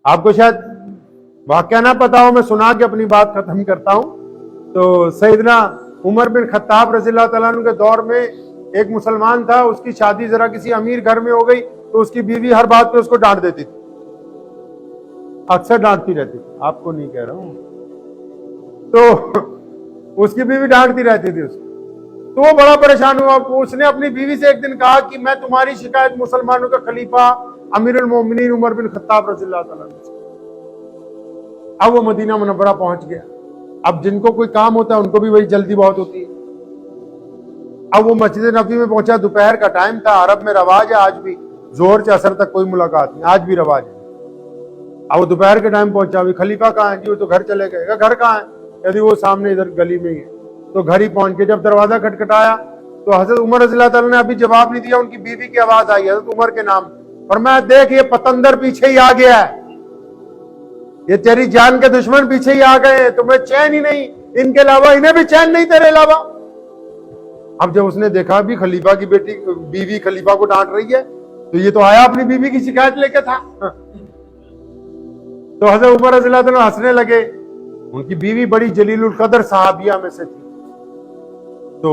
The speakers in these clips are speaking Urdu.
آپ کو شاید واقعہ نہ پتا ہو، میں سنا کے اپنی بات ختم کرتا ہوں. تو سیدنا عمر بن خطاب رضی اللہ تعالیٰ عنہ کے دور میں ایک مسلمان تھا، اس کی شادی ذرا کسی امیر گھر میں ہو گئی تو اس کی بیوی ہر بات پہ اس کو ڈانٹ دیتی تھی، اکثر ڈانٹتی رہتی تھی، آپ کو نہیں کہہ رہا ہوں. تو اس کی بیوی ڈانٹتی رہتی تھی اس کو، تو وہ بڑا پریشان ہوا. اس نے اپنی بیوی سے ایک دن کہا کہ میں تمہاری شکایت مسلمانوں کے خلیفہ امیر المومنین عمر بن خطاب رضی اللہ تعالیٰ عنہ سے. اب وہ مدینہ منورہ پہنچ گیا. اب جن کو کوئی کام ہوتا ہے ان کو بھی وہی جلدی بہت ہوتی ہے. اب وہ مسجد نبوی میں پہنچا، دوپہر کا ٹائم تھا. عرب میں رواج ہے آج بھی، زہر سے عصر تک کوئی ملاقات نہیں، آج بھی رواج ہے. اب وہ دوپہر کے ٹائم پہنچا، ابھی خلیفہ کہاں ہے؟ جی وہ تو گھر چلے گئے. گھر کہاں ہے؟ یعنی وہ سامنے ادھر گلی میں ہی ہے. تو گھر ہی پہنچ کے جب دروازہ کھٹکھٹایا تو حضرت عمر رضی اللہ تعالیٰ نے ابھی جواب نہیں دیا. ان کی بیوی کی آواز آئی حضرت عمر کے نام، فرمایا دیکھ یہ پتندر پیچھے ہی آ گیا ہے، یہ تیری جان کے دشمن پیچھے ہی آ گئے ہیں، تمہیں چین ہی نہیں، ان کے علاوہ انہیں بھی چین نہیں تیرے علاوہ. اب جب اس نے دیکھا بھی خلیفہ کی بیوی خلیفہ کو ڈانٹ رہی ہے تو یہ تو آیا اپنی بیوی کی شکایت لے کے تھا. تو حضرت عمر رضی اللہ تعالیٰ ہنسنے لگے. ان کی بیوی بڑی جلیل القدر صحابیہ میں سے تھی. تو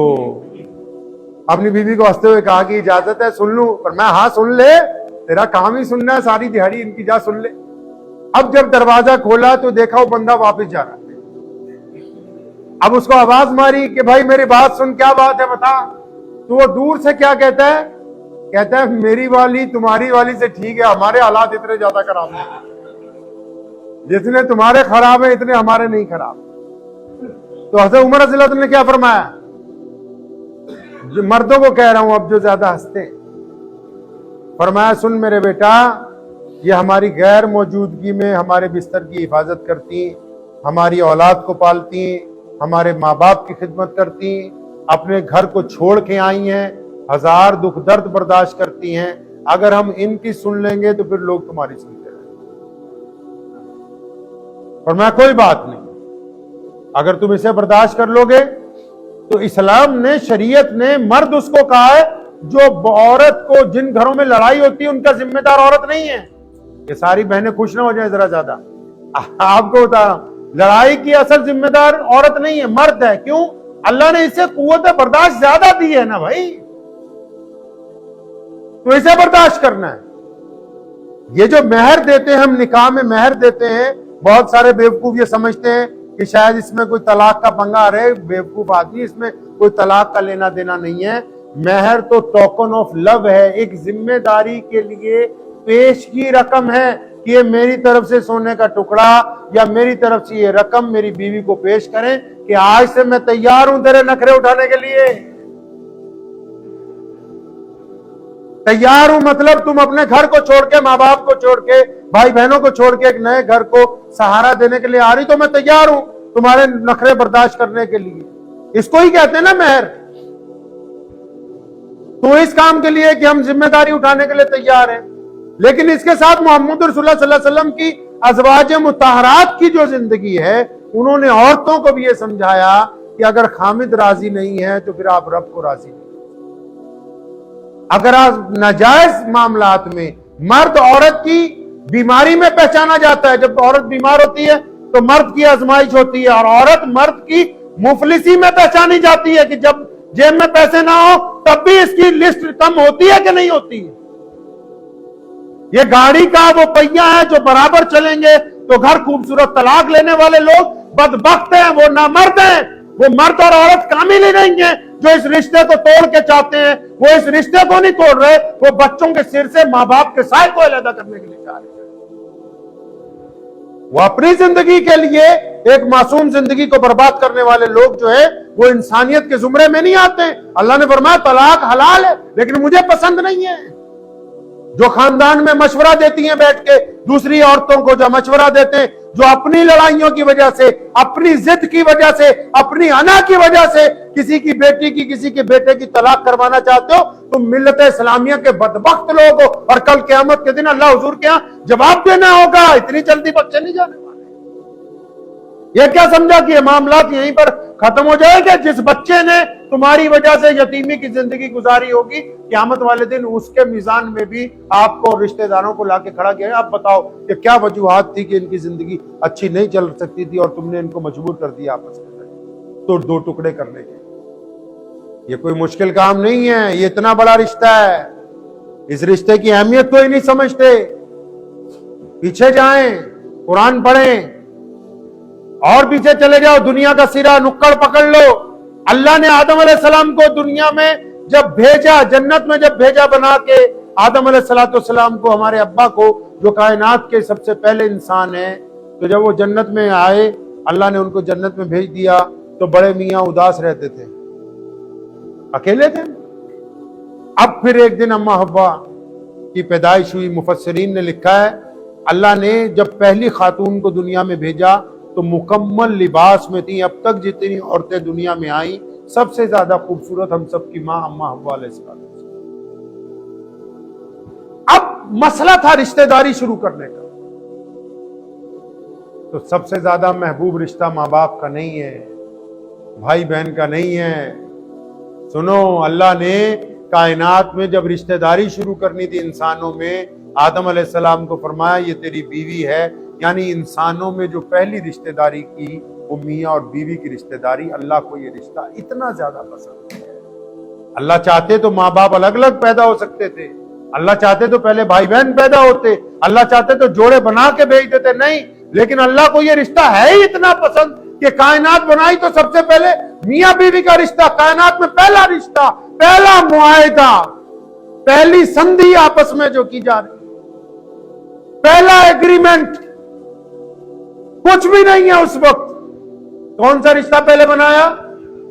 اپنی بیوی کو ہنستے ہوئے کہا کہ اجازت ہے سن لوں؟ پر میں ہاں سن لے، تیرا کام ہی سننا ہے ساری دیہڑی ان کی، جا سن لے. اب جب دروازہ کھولا تو دیکھا وہ بندہ واپس جا رہا ہے. اب اس کو آواز ماری کہ بھائی میری بات سن، کیا بات ہے بتا. تو وہ دور سے کیا کہتا ہے؟ کہتا ہے میری والی تمہاری والی سے ٹھیک ہے، ہمارے حالات اتنے زیادہ خراب ہیں، جتنے تمہارے خراب ہیں اتنے ہمارے نہیں خراب. تو حضرت عمر رضی اللہ عنہ نے کیا فرمایا؟ جو مردوں کو کہہ رہا ہوں اب جو زیادہ ہنستے ہیں، فرمایا سن میرے بیٹا، یہ ہماری غیر موجودگی میں ہمارے بستر کی حفاظت کرتی، ہماری اولاد کو پالتی، ہمارے ماں باپ کی خدمت کرتی، اپنے گھر کو چھوڑ کے آئی ہیں، ہزار دکھ درد برداشت کرتی ہیں. اگر ہم ان کی سن لیں گے تو پھر لوگ تمہاری سنتے رہیں گے. اور میں کوئی بات نہیں، اگر تم اسے برداشت کر لو گے تو اسلام نے، شریعت نے، مرد اس کو کہا ہے جو عورت کو، جن گھروں میں لڑائی ہوتی ہے ان کا ذمہ دار عورت نہیں ہے. یہ ساری بہنیں خوش نہ ہو جائیں ذرا زیادہ، آپ کو بتا رہا ہوں لڑائی کی اصل ذمہ دار عورت نہیں ہے، مرد ہے. کیوں؟ اللہ نے اسے قوت برداشت زیادہ دی ہے نا بھائی، تو اسے برداشت کرنا ہے. یہ جو مہر دیتے ہیں، ہم نکاح میں مہر دیتے ہیں، بہت سارے بیوقوف یہ سمجھتے ہیں کہ شاید اس میں کوئی طلاق کا پنگا رہے. بیوقوف آدمی، اس میں کوئی طلاق کا لینا دینا نہیں ہے. مہر تو ٹوکن آف لو ہے، ایک ذمہ داری کے لیے پیش کی رقم ہے کہ یہ میری طرف سے سونے کا ٹکڑا یا میری طرف سے یہ رقم میری بیوی کو پیش کریں کہ آج سے میں تیار ہوں تیرے نخرے اٹھانے کے لیے. تیار ہوں مطلب تم اپنے گھر کو چھوڑ کے، ماں باپ کو چھوڑ کے، بھائی بہنوں کو چھوڑ کے ایک نئے گھر کو سہارا دینے کے لیے آ رہی، تو میں تیار ہوں تمہارے نخرے برداشت کرنے کے لیے. اس کو ہی کہتے ہیں نا مہر. تو اس کام کے لیے کہ ہم ذمہ داری اٹھانے کے لیے تیار ہیں. لیکن اس کے ساتھ محمد رسول اللہ صلی اللہ علیہ وسلم کی ازواج مطہرات کی جو زندگی ہے، انہوں نے عورتوں کو بھی یہ سمجھایا کہ اگر خامد راضی نہیں ہے تو پھر آپ رب کو راضی نہیں. اگر آپ ناجائز معاملات میں، مرد عورت کی بیماری میں پہچانا جاتا ہے. جب عورت بیمار ہوتی ہے تو مرد کی آزمائش ہوتی ہے، اور عورت مرد کی مفلسی میں پہچانی جاتی ہے کہ جب جیب میں پیسے نہ ہو تب بھی اس کی لسٹ کم ہوتی ہے کہ نہیں ہوتی ہے. یہ گاڑی کا وہ پہیا ہے جو برابر چلیں گے تو گھر خوبصورت. طلاق لینے والے لوگ بدبخت ہیں، وہ نامرد ہیں. وہ مرد اور عورت کامل ہی نہیں ہیں جو اس رشتے کو توڑ کے چاہتے ہیں. وہ اس رشتے کو نہیں توڑ رہے، وہ بچوں کے سر سے ماں باپ کے سائے کو علیحدہ کرنے کے لیے چاہ رہے ہیں. وہ اپنی زندگی کے لیے ایک معصوم زندگی کو برباد کرنے والے لوگ جو ہے وہ انسانیت کے زمرے میں نہیں آتے. اللہ نے فرمایا طلاق حلال ہے لیکن مجھے پسند نہیں ہے. جو خاندان میں مشورہ دیتی ہیں بیٹھ کے دوسری عورتوں کو، جو مشورہ دیتے ہیں، جو اپنی لڑائیوں کی وجہ سے، اپنی ضد کی وجہ سے، اپنی انا کی وجہ سے کسی کی بیٹی کی، کسی کے بیٹے کی طلاق کروانا چاہتے ہو، تم ملت اسلامیہ کے بدبخت لوگ ہو. اور کل قیامت کے دن اللہ حضور کے ہاں جواب دینا ہوگا. اتنی جلدی بخشے نہیں جانے والے. یہ کیا سمجھا کہ یہ معاملات یہیں پر ختم ہو جائے گا. جس بچے نے تمہاری وجہ سے یتیمی کی زندگی گزاری ہوگی, قیامت والے دن اس کے میزان میں بھی آپ کو رشتہ داروں کو لا کے کھڑا کیا. آپ بتاؤ کہ کیا وجوہات تھی کہ ان کی زندگی اچھی نہیں چل سکتی تھی اور تم نے ان کو مجبور کر دیا آپس میں تو دو ٹکڑے کرنے کے. یہ کوئی مشکل کام نہیں ہے, یہ اتنا بڑا رشتہ ہے. اس رشتے کی اہمیت کوئی نہیں سمجھتے. پیچھے جائیں, قرآن پڑھیں, اور پیچھے چلے جاؤ, دنیا کا سرا نکڑ پکڑ لو. اللہ نے آدم علیہ السلام کو دنیا میں جب بھیجا, جنت میں جب بھیجا بنا کے, آدم علیہ السلام کو, ہمارے ابا کو, جو کائنات کے سب سے پہلے انسان ہیں, تو جب وہ جنت میں آئے, اللہ نے ان کو جنت میں بھیج دیا تو بڑے میاں اداس رہتے تھے, اکیلے تھے. اب پھر ایک دن اما حوا کی پیدائش ہوئی. مفسرین نے لکھا ہے اللہ نے جب پہلی خاتون کو دنیا میں بھیجا تو مکمل لباس میں تھی. اب تک جتنی عورتیں دنیا میں آئیں سب سے زیادہ خوبصورت ہم سب کی ماں اما حوا علیہ السلام. اب مسئلہ تھا رشتہ داری شروع کرنے کا, تو سب سے زیادہ محبوب رشتہ ماں باپ کا نہیں ہے, بھائی بہن کا نہیں ہے. سنو, اللہ نے کائنات میں جب رشتہ داری شروع کرنی تھی انسانوں میں, آدم علیہ السلام کو فرمایا یہ تیری بیوی ہے. یعنی انسانوں میں جو پہلی رشتہ داری کی وہ میاں اور بیوی کی رشتہ داری. اللہ کو یہ رشتہ اتنا زیادہ پسند ہے. اللہ چاہتے تو ماں باپ الگ الگ پیدا ہو سکتے تھے, اللہ چاہتے تو پہلے بھائی بہن پیدا ہوتے, اللہ چاہتے تو جوڑے بنا کے بھیج دیتے, نہیں. لیکن اللہ کو یہ رشتہ ہے ہی اتنا پسند کہ کائنات بنائی تو سب سے پہلے میاں بیوی کا رشتہ, کائنات میں پہلا رشتہ, پہلا معاہدہ, پہلی سندھی آپس میں جو کی جا رہی, پہلا ایگریمنٹ, کچھ بھی نہیں ہے اس وقت. کون سا رشتہ پہلے بنایا؟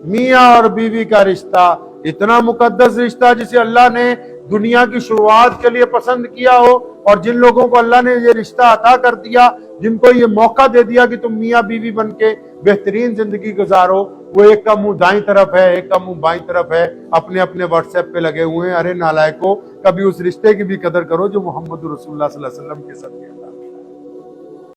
میاں اور بیوی کا رشتہ. اتنا مقدس رشتہ جسے اللہ نے دنیا کی شروعات کے لیے پسند کیا ہو, اور جن لوگوں کو اللہ نے یہ رشتہ عطا کر دیا, جن کو یہ موقع دے دیا کہ تم میاں بیوی بن کے بہترین زندگی گزارو, وہ ایک کا منہ دائیں طرف ہے, ایک کا منہ بائیں طرف ہے, اپنے اپنے واٹس ایپ پہ لگے ہوئے ہیں. ارے نالائکو, کبھی اس رشتے کی بھی قدر کرو جو محمد رسول اللہ صلی اللہ علیہ وسلم کے ساتھ ہے.